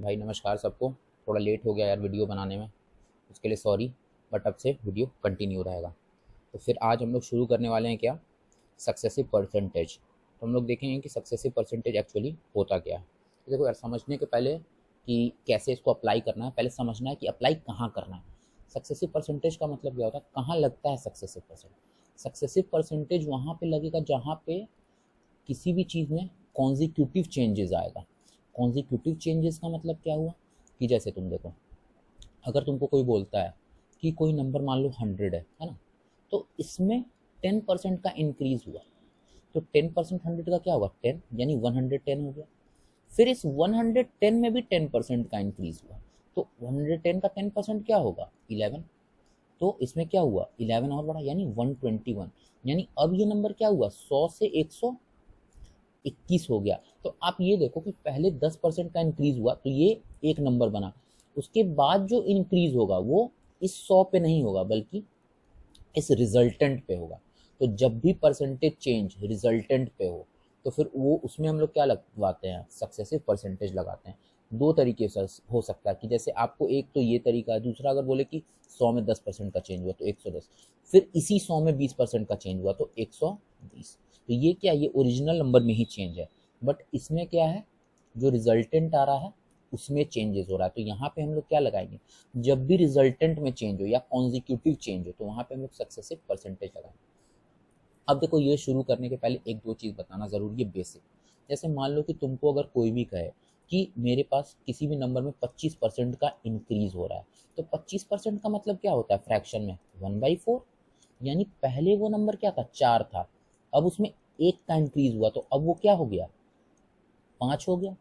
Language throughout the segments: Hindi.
भाई नमस्कार सबको। थोड़ा लेट हो गया यार वीडियो बनाने में, उसके लिए सॉरी। बट अब से वीडियो कंटिन्यू रहेगा। तो फिर आज हम लोग शुरू करने वाले हैं क्या, सक्सेसिव परसेंटेज। तो हम लोग देखेंगे कि सक्सेसिव परसेंटेज एक्चुअली होता क्या है। तो देखो यार, समझने के पहले कि कैसे इसको अप्लाई करना है, पहले समझना है कि अप्लाई कहाँ करना है। सक्सेसिव परसेंटेज का मतलब क्या होता है, कहाँ लगता है सक्सेसिव परसेंट। सक्सेसिव परसेंटेज वहाँ पे लगेगा जहाँ पे किसी भी चीज़ में कॉन्जिक्यूटिव चेंजेस आएगा। कॉन्जिक्यूटिव चेंजेस का मतलब क्या हुआ कि जैसे तुम देखो, अगर तुमको कोई बोलता है कि कोई नंबर मान लो 100 है ना, तो इसमें 10% का इंक्रीज हुआ। तो 10% 100 का क्या होगा, 10, यानी 110 हो गया। फिर इस 110 में भी 10% का इंक्रीज हुआ, तो 110 का 10% क्या होगा, 11। तो इसमें क्या हुआ, 11 और बढ़ा, यानी 121। यानी अब ये नंबर क्या हुआ, 100 से 121 हो गया। तो आप ये देखो कि पहले 10% का इंक्रीज हुआ तो ये एक नंबर बना। उसके बाद जो इंक्रीज होगा वो इस 100 पे नहीं होगा, बल्कि इस रिजल्टेंट पे होगा। तो जब भी परसेंटेज चेंज रिजल्टेंट पे हो, तो फिर वो उसमें हम लोग क्या लगवाते हैं, सक्सेसिव परसेंटेज लगाते हैं। दो तरीके से हो सकता है कि जैसे आपको, एक तो ये तरीका है, दूसरा अगर बोले कि 100 में 10% का चेंज हुआ तो 110, फिर इसी 100 में 20% का चेंज हुआ तो 120। तो ये क्या, ये ओरिजिनल नंबर में ही चेंज है, बट इसमें क्या है, जो रिजल्टेंट आ रहा है उसमें चेंजेस हो रहा है। तो यहाँ पे हम लोग क्या लगाएंगे, जब भी रिजल्टेंट में चेंज हो या कॉन्जिक्यूटिव चेंज हो तो वहाँ पे हम लोग सक्सेसिव परसेंटेज लगाएंगे। अब देखो, ये शुरू करने के पहले एक दो चीज़ बताना ज़रूरी है, बेसिक। जैसे मान लो कि तुमको अगर कोई भी कहे कि मेरे पास किसी भी नंबर में 25% का इंक्रीज हो रहा है, तो 25% का मतलब क्या होता है फ्रैक्शन में, 1/4। यानी पहले वो नंबर क्या था, 4 था, अब उसमें एक का इंक्रीज हुआ तो अब वो क्या हो गया, 5 हो गया।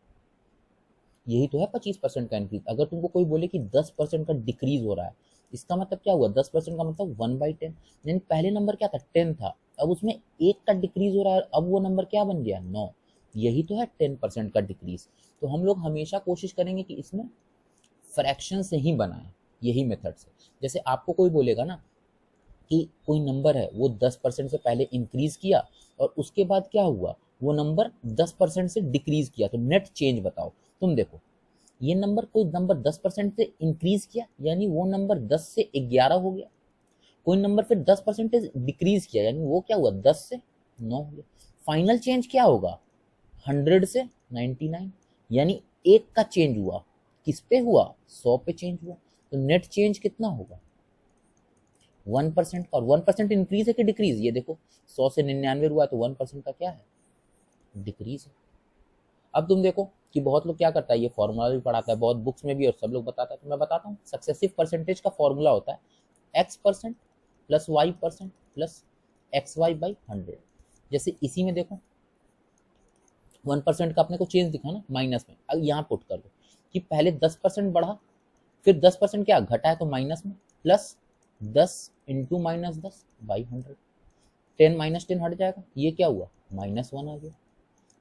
यही तो है 25% का इंक्रीज। अगर तुमको कोई बोले कि 10% का डिक्रीज हो रहा है, इसका मतलब क्या हुआ, 10% का मतलब 1/10। यानी पहले नंबर क्या था, 10 था, अब उसमें एक का डिक्रीज हो रहा है, अब वो नंबर क्या बन गया, 9। यही तो है 10% का डिक्रीज। तो हम लोग हमेशा कोशिश करेंगे कि इसमें फ्रैक्शन से ही बनाए, यही मेथड से। जैसे आपको कोई बोलेगा ना कि कोई नंबर है वो 10% से पहले इंक्रीज किया और उसके बाद क्या हुआ, वो नंबर 10% से डिक्रीज किया, तो नेट चेंज बताओ। तुम देखो, ये नंबर, कोई नंबर 10% से इंक्रीज किया यानी वो नंबर 10 से 11 हो गया। कोई नंबर फिर 10% डिक्रीज किया यानी वो क्या हुआ, 10 से 9 हो गया। फाइनल चेंज क्या होगा, 100 से 99। यानी एक का चेंज हुआ, किस पे हुआ, 100 पे चेंज हुआ। तो नेट चेंज कितना होगा, 1%। और 1% इंक्रीज है कि डिक्रीज, ये देखो 100 से 99 हुआ तो 1% का क्या है, डिक्रीज है। अब तुम देखो कि बहुत लोग क्या करता है, ये फॉर्मूला भी पढ़ाता है बहुत बुक्स में भी और सब लोग बताता है, तो मैं बताता हूँ। सक्सेसिव परसेंटेज का फॉर्मूला होता है x% plus y% plus XY/100। जैसे इसी में देखो 1% का अपने को चेंज दिखा ना माइनस में, अब यहाँ पुट कर दो कि पहले 10% बढ़ा, फिर 10% क्या घटा है तो माइनस में, प्लस 10 इंटू -10/100। 10 -10 हट जाएगा, ये क्या हुआ, -1 आ गया।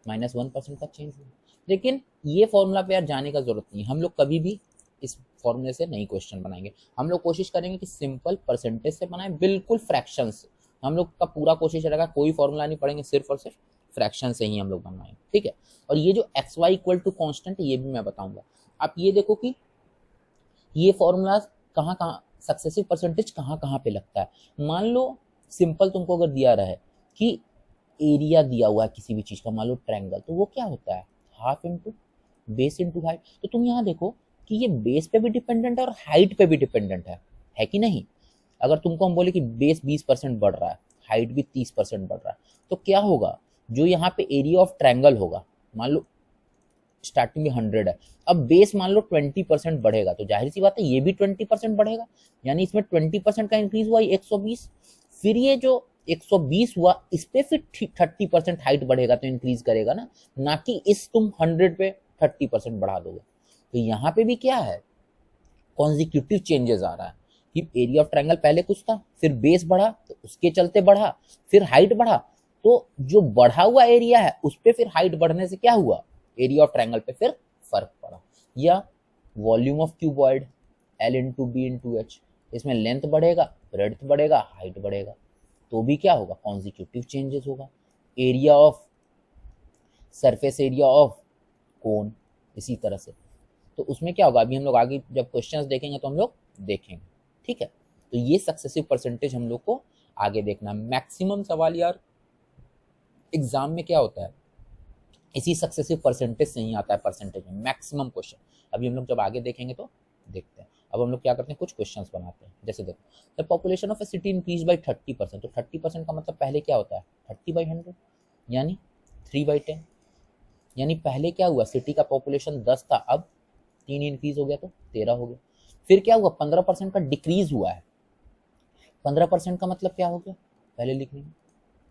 -1% का चेंज हुआ। लेकिन ये फॉर्मूला पे यार जाने का जरूरत नहीं है, हम लोग कभी भी इस फॉर्मूले से नहीं क्वेश्चन बनाएंगे। हम लोग कोशिश करेंगे कि सिंपल परसेंटेज से बनाएं, बिल्कुल फ्रैक्शन से। हम लोग का पूरा कोशिश रहेगा, कोई फॉर्मूला नहीं पढ़ेंगे, सिर्फ और सिर्फ फ्रैक्शन से ही हम लोग बनवाएंगे, ठीक है। और ये जो XY इक्वल टू कॉन्स्टेंट, ये भी मैं बताऊंगा। आप ये देखो कि ये फॉर्मूला कहाँ कहाँ, सक्सेसिव परसेंटेज कहाँ कहाँ पे लगता है। मान लो सिंपल तुमको अगर दिया रहा है कि एरिया दिया हुआ है किसी भी चीज का, मान लो ट्रायंगल, तो वो क्या होता है, half into base into height. तो तुम यहाँ देखो कि ये बेस पे भी डिपेंडेंट है और हाइट पे भी डिपेंडेंट है कि नहीं। अगर तुमको हम बोले कि बेस 20% बढ़ रहा है, हाइट भी 30% बढ़ रहा है, तो क्या होगा, जो यहाँ पे एरिया ऑफ ट्रायंगल होगा, मान लो स्टार्टिंग में 100 है, अब बेस मान लो 20% बढ़ेगा, तो जाहिर सी बात है ये भी 20% बढ़ेगा। यानी इसमें 20% का इंक्रीज हुआ 120। फिर ये जो 120 हुआ, इस पे फिर 30% हाइट बढ़ेगा तो इंक्रीज करेगा ना कि इस तुम 100 पे 30% बढ़ा दोगे। तो यहाँ पे भी क्या है, कॉन्जिक्यूटिव चेंजेस आ रहा है कि एरिया ऑफ ट्रायंगल पहले कुछ था, फिर बेस बढ़ा तो उसके चलते बढ़ा, फिर हाइट बढ़ा, तो जो बढ़ा हुआ एरिया है उस पे फिर हाइट बढ़ने से क्या हुआ, एरिया ऑफ ट्रायंगल पे फिर फर्क पड़ा। या volume of cuboid, L into B into H, इसमें लेंथ बढ़ेगा, ब्रेड्थ बढ़ेगा, हाइट बढ़ेगा, तो भी क्या होगा, कॉन्जिक्यूटिव चेंजेस होगा। Area of surface area of cone, इसी तरह से। तो उसमें क्या होगा, अभी हम लोग आगे जब क्वेश्चंस देखेंगे तो हम लोग देखेंगे, ठीक है। तो ये सक्सेसिव परसेंटेज हम लोग को आगे देखना। मैक्सिमम सवाल यार एग्जाम में क्या होता है, इसी सक्सेसिव परसेंटेज से ही आता है, परसेंटेज में मैक्सिमम क्वेश्चन। अभी हम लोग जब आगे देखेंगे तो देखते हैं। अब हम लोग क्या करते हैं, कुछ क्वेश्चंस बनाते हैं। जैसे देखो, the population of A city increase by 30%। तो 30% का मतलब पहले क्या होता है, 30/100 यानी 3/10। यानी पहले क्या हुआ, सिटी का पॉपुलेशन 10 था, अब 3 इंक्रीज हो गया तो 13 हो गया। फिर क्या हुआ, 15% का डिक्रीज हुआ है। 15% का मतलब क्या हो गया, पहले लिख लेंगे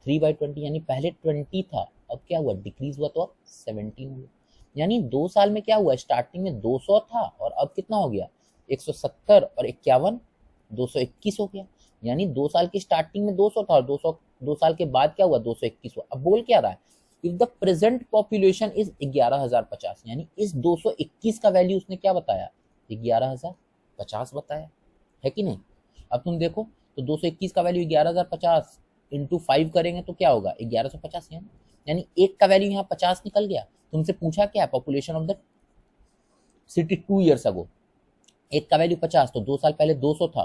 3/20, यानी पहले 20 था, अब क्या हुआ, डिक्रीज हुआ तो अब 17 हो गया। यानी 2 साल में क्या हुआ, स्टार्टिंग में 200 था और अब कितना हो गया, 170 और 51 221 हो गया। यानी 2 साल की स्टार्टिंग में 200 था और 2 साल के बाद क्या हुआ, 221 हुआ। अब बोल क्या रहा है, if the present population is 11,050, यानी इस 221 का वैल्यू उसने क्या बताया, 11,050 बताया, है कि नहीं। अब तुम देखो तो 221 का वैल्यू 11,050 इंटू 5 करेंगे तो क्या होगा, 1150, यानी एक का वैल्यू यहाँ 50 निकल गया। तुमसे पूछा क्या है, population of the city 2 years ago, एक का वैल्यू 50, तो 2 साल पहले 200 था,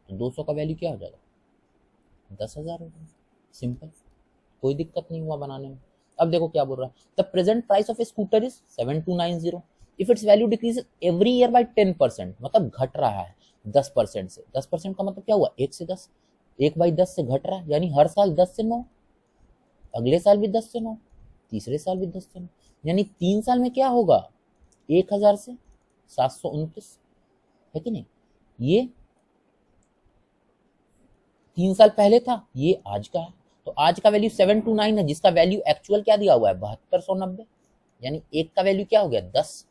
तो 200 का वैल्यू क्या हो जाएगा, 10,000 हो जाएगा। सिंपल, कोई दिक्कत नहीं हुआ बनाने में। अब देखो क्या बोल रहा है, the present price of a scooter is 7290 if it's value decrease every year by 10%, मतलब घट रहा है 10% से। 10% का मतलब क्या हुआ, 1 से 10, 1/10 से घट रहा है, यानी हर साल 10 से 9, अगले साल भी 10 से 9, तीसरे साल भी 10 से 9, यानी 3 साल में क्या होगा, 1000 से 729, है कि नहीं। ये 3 साल पहले था, ये आज का है, तो आज का वैल्यू 729 है, जिसका वैल्यू एक्चुअल क्या दिया हुआ है, 7290, यानी एक का वैल्यू क्या हो गया, 10,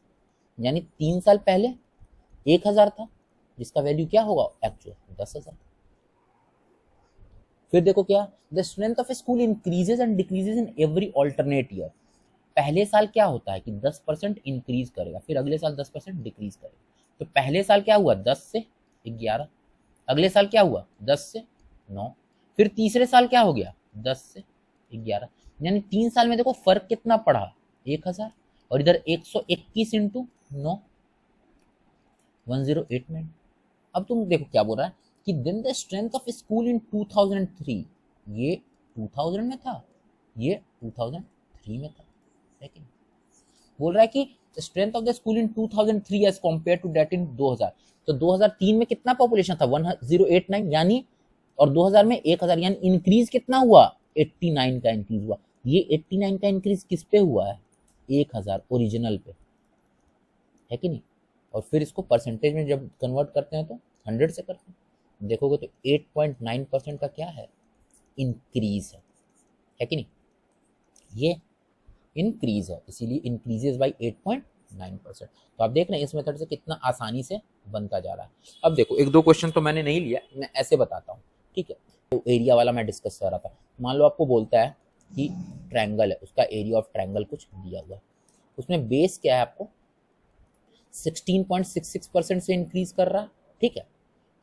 यानी 3 साल पहले 1000 था, जिसका वैल्यू क्या होगा एक्चुअल 10,000। फिर देखो क्या, the strength of A school increases and decreases in every alternate year. पहले साल क्या होता है कि 10% इंक्रीज करेगा, फिर अगले साल 10% डिक्रीज करेगा। तो पहले साल क्या हुआ, 10 से 11, अगले साल क्या हुआ, 10 से 9, फिर तीसरे साल क्या हो गया, 10 से 11, यानी 3 साल में देखो फर्क कितना पड़ा, 1000, और इधर 121 इंटू 9, 1089। अब तुम देखो क्या बोल रहा है कि then the strength of school in 2003, ये 2000 में था, ये 2003 में था, लेकिन बोल रहा है कि strength of the school in 2003 as compared to that in 2000। तो 2003 में कितना पॉपुलेशन था, 1089, यानी और 2000 में 1000, यानी इंक्रीज कितना हुआ, 89 का इंक्रीज हुआ। ये 89 का इंक्रीज किस पे हुआ है, 1000 ओरिजिनल पे, है कि नहीं। और फिर इसको परसेंटेज में जब कन्वर्ट करते हैं तो 100 से करते हैं, देखोगे तो 8.9% का क्या है, इंक्रीज है कि नहीं, ये इंक्रीज है, इसीलिए इंक्रीजेस बाई 8.9%। तो आप देख रहे हैं इस मेथड से कितना आसानी से बनता जा रहा है। अब देखो एक दो क्वेश्चन तो मैंने नहीं लिया, मैं ऐसे बताता हूँ, ठीक है। तो एरिया वाला मैं डिस्कस कर रहा था, मान लो आपको बोलता है कि ट्रायंगल है, उसका एरिया ऑफ ट्रायंगल कुछ दिया हुआ है, उसमें बेस क्या है आपको 16.66% से इंक्रीज कर रहा है, ठीक है,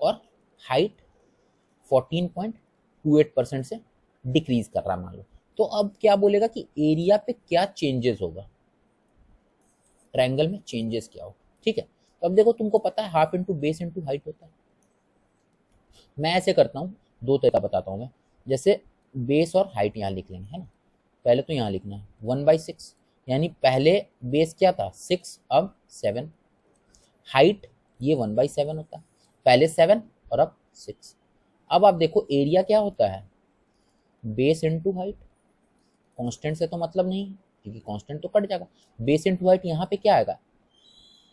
और हाइट 14.28% से डिक्रीज कर रहा है मान लो। तो अब क्या बोलेगा कि एरिया पे क्या चेंजेस होगा, ट्रायंगल में चेंजेस क्या होगा, ठीक है। तो अब देखो तुमको पता है half into base into height होता है। मैं ऐसे करता हूँ, दो तरीका बताता हूँ मैं, जैसे बेस और हाइट यहाँ लिख लेंगे, है ना। पहले तो यहाँ लिखना है 1/6, यानी पहले बेस क्या था 6, अब 7, हाइट ये 1/7 होता है, पहले 7 और अब 6। अब आप देखो एरिया क्या होता है, बेस इंटू हाइट, कांस्टेंट से तो मतलब नहीं क्योंकि कांस्टेंट तो कट जाएगा, बेस इंटू हाइट, यहाँ पे क्या आएगा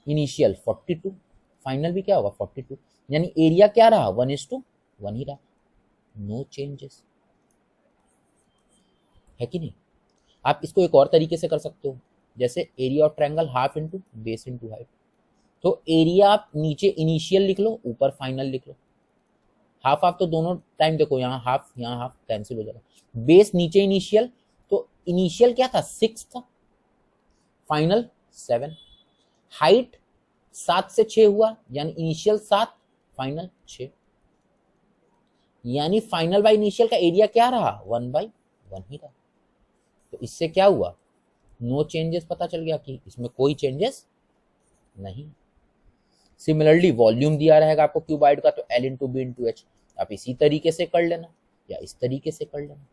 इनिशियल 42, फाइनल भी क्या होगा 42, यानी एरिया क्या रहा 1:1 ही रहा, नो चेंजेस, है कि नहीं। आप इसको एक और तरीके से कर सकते हो, जैसे area of triangle half into base into height. तो एरिया आप नीचे इनिशियल लिख लो, ऊपर फाइनल लिख लो, हाफ हाफ तो दोनों टाइम देखो, यहाँ हाफ कैंसिल हो जाएगा। बेस नीचे इनिशियल, तो इनिशियल क्या था 6 था, फाइनल 7, हाइट 7 से 6 हुआ, यानी इनिशियल 7 फाइनल 6, यानी फाइनल बाय इनिशियल का एरिया क्या रहा 1/1 ही रहा। तो इससे क्या हुआ, नो चेंजेस, पता चल गया कि इसमें कोई चेंजेस नहीं। सिमिलरली वॉल्यूम दिया रहेगा आपको क्यूबाइड का, तो L into B into H. आप इसी तरीके से कर लेना या इस तरीके से कर लेना।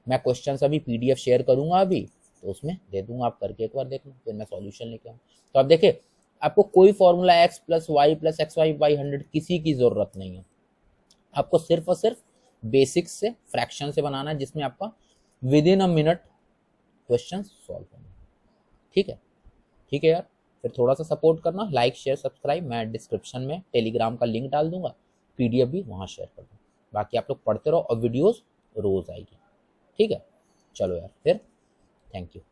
मैं क्वेश्चन अभी PDF शेयर करूंगा अभी, तो उसमें दे दूंगा, आप करके एक बार देखना, फिर मैं सॉल्यूशन लेके आऊँ। तो आप देखिए, आपको कोई formula x plus Y plus X Y by 100 किसी की जरूरत नहीं है। आपको सिर्फ और सिर्फ बेसिक्स से, फ्रैक्शन से बनाना है, जिसमें आपका with in a minute question solve करना। ठीक है, ठीक है यार। फिर थोड़ा सा सपोर्ट करना, लाइक शेयर सब्सक्राइब। मैं डिस्क्रिप्शन में टेलीग्राम का लिंक डाल दूंगा, PDF भी वहाँ शेयर कर दूँगा। बाकी आप लोग पढ़ते रहो और वीडियोस रोज आएगी। ठीक है, चलो यार, फिर थैंक यू।